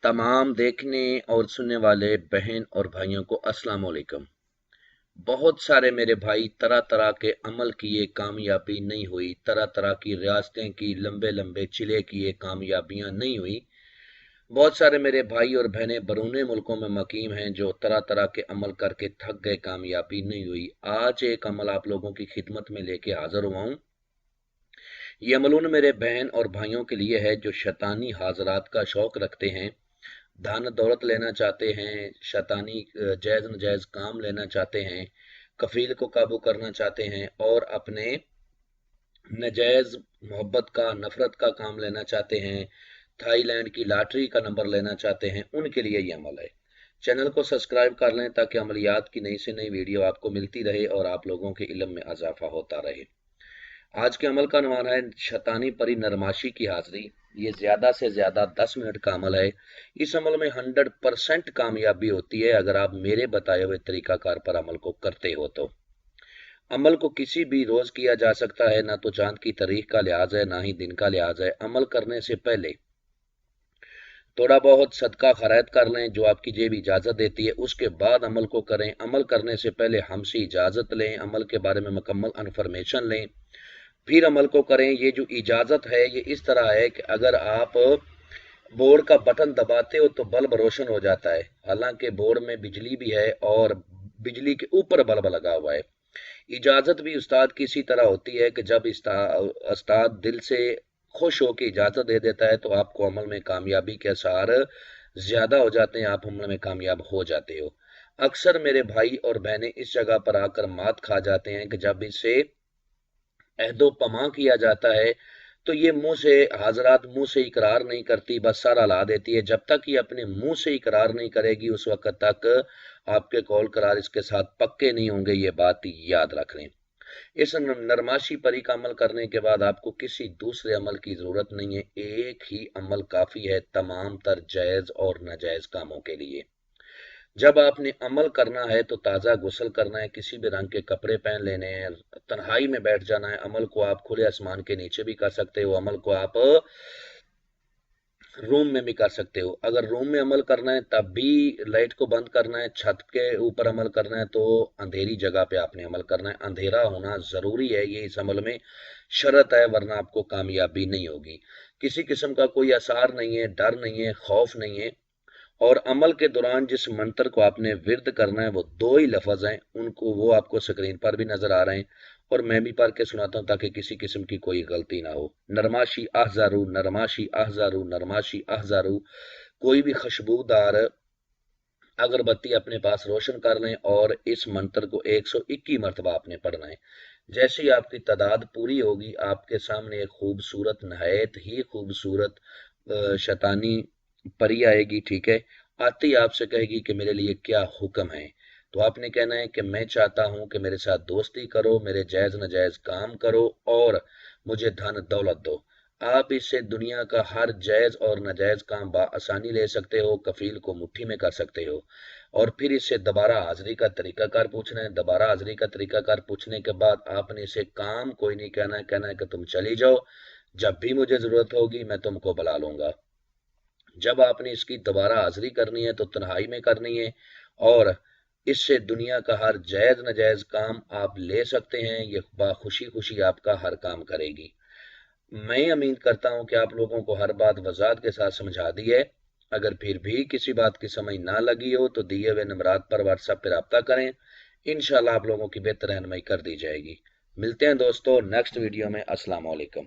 तमाम देखने और सुनने वाले बहन और भाइयों को अस्सलाम वालेकुम। बहुत सारे मेरे भाई तरह तरह के अमल किए, कामयाबी नहीं हुई। तरह तरह की रियासतें की, लंबे लंबे चिले किए, कामयाबियां नहीं हुई। बहुत सारे मेरे भाई और बहनें बरूने मुल्कों में मकीम हैं जो तरह तरह के अमल करके थक गए, कामयाबी नहीं हुई। आज एक अमल आप लोगों की खिदमत में लेके हाजिर हुआ हूँ। ये अमल उन मेरे बहन और भाइयों के लिए है जो शैतानी हाजरात का शौक रखते हैं, धन दौलत लेना चाहते हैं, शैतानी जायज नजायज काम लेना चाहते हैं, कफील को काबू करना चाहते हैं और अपने नजायज मोहब्बत का, नफरत का काम लेना चाहते हैं, थाईलैंड की लॉटरी का नंबर लेना चाहते हैं, उनके लिए ये अमल है। चैनल को सब्सक्राइब कर लें ताकि अमलियात की नई से नई वीडियो आपको मिलती रहे और आप लोगों के इल्म में इजाफा होता रहे। आज के अमल का अनवान है शैतानी परी नरमाशी की हाजिरी। ये ज्यादा से ज्यादा 10 मिनट का अमल है। इस अमल में 100% कामयाबी होती है अगर आप मेरे बताए हुए तरीकाकार पर अमल को करते हो तो। अमल को किसी भी रोज किया जा सकता है, ना तो चांद की तारीख का लिहाज है, ना ही दिन का लिहाज है। अमल करने से पहले थोड़ा बहुत सदका खैरात कर लें जो आपकी जेब इजाजत देती है, उसके बाद अमल को करें। अमल करने से पहले हमसे इजाजत लें, अमल के बारे में मुकम्मल इन्फॉर्मेशन लें, फिर अमल को करें। ये जो इजाजत है ये इस तरह है कि अगर आप बोर्ड का बटन दबाते हो तो बल्ब रोशन हो जाता है, हालांकि बोर्ड में बिजली भी है और बिजली के ऊपर बल्ब लगा हुआ है। इजाजत भी उस्ताद की इसी तरह होती है कि जब उस्ताद दिल से खुश होकर इजाजत दे देता है तो आपको अमल में कामयाबी के आसार ज्यादा हो जाते हैं, आप अमल में कामयाब हो जाते हो। अक्सर मेरे भाई और बहनें इस जगह पर आकर मात खा जाते हैं कि जब इससे अहदो पमा किया जाता है तो ये मुंह से हाजरात मुंह से इकरार नहीं करती, बस सारा ला देती है। जब तक ये अपने मुंह से इकरार नहीं करेगी उस वक्त तक आपके कौल करार इसके साथ पक्के नहीं होंगे, ये बात याद रख लें। इस नरमाशी परी का अमल करने के बाद आपको किसी दूसरे अमल की जरूरत नहीं है, एक ही अमल काफी है तमाम तर जायज और नाजायज कामों के लिए। जब आपने अमल करना है तो ताज़ा गुस्ल करना है, किसी भी रंग के कपड़े पहन लेने हैं, तन्हाई में बैठ जाना है। अमल को आप खुले आसमान के नीचे भी कर सकते हो, अमल को आप रूम में भी कर सकते हो। अगर रूम में अमल करना है तब भी लाइट को बंद करना है, छत के ऊपर अमल करना है तो अंधेरी जगह पे आपने अमल करना है। अंधेरा होना जरूरी है, ये इस अमल में शर्त है, वरना आपको कामयाबी नहीं होगी। किसी किस्म का कोई आसार नहीं है, डर नहीं है, खौफ नहीं है। और अमल के दौरान जिस मंत्र को आपने विर्द करना है वो दो ही लफ्ज हैं, उनको वो आपको स्क्रीन पर भी नजर आ रहे हैं और मैं भी पढ़ के सुनाता हूं ताकि किसी किस्म की कोई गलती ना हो। नरमाशी ahzaru, नरमाशी ahzaru, नरमाशी ahzaru। कोई भी खुशबूदार अगरबत्ती अपने पास रोशन कर लें और इस मंत्र को 121 मरतबा आपने पढ़ना है। जैसे ही आपकी तादाद पूरी होगी आपके सामने एक खूबसूरत, नहायत ही खूबसूरत शैतानी परी आएगी, ठीक है। आते ही आपसे कहेगी कि मेरे लिए क्या हुक्म है। तो आपने कहना है कि मैं चाहता हूं कि मेरे साथ दोस्ती करो, मेरे जायज नाजायज काम करो और मुझे धन दौलत दो। आप इससे दुनिया का हर जायज और नाजायज काम आसानी ले सकते हो, कफील को मुट्ठी में कर सकते हो। और फिर इससे दोबारा हाजिरी का तरीकाकार पूछना है। दोबारा हाजिरी का तरीकाकार पूछने के बाद आपने इसे काम कोई नहीं कहना है, कहना है कि तुम चली जाओ, जब भी मुझे जरूरत होगी मैं तुमको बुला लूंगा। जब आपने इसकी दोबारा हाजिरी करनी है तो तन्हाई में करनी है और इससे दुनिया का हर जायज नाजायज काम आप ले सकते हैं। ये खुशी खुशी आपका हर काम करेगी। मैं उम्मीद करता हूं कि आप लोगों को हर बात वजाहत के साथ समझा दी है। अगर फिर भी किसी बात की समझ ना लगी हो तो दिए हुए नंबरात पर व्हाट्सएप पर रब्ता करें, इंशाल्लाह आप लोगों की बेहतर रहनुमाई कर दी जाएगी। मिलते हैं दोस्तों नेक्स्ट वीडियो में। अस्सलाम वालेकुम।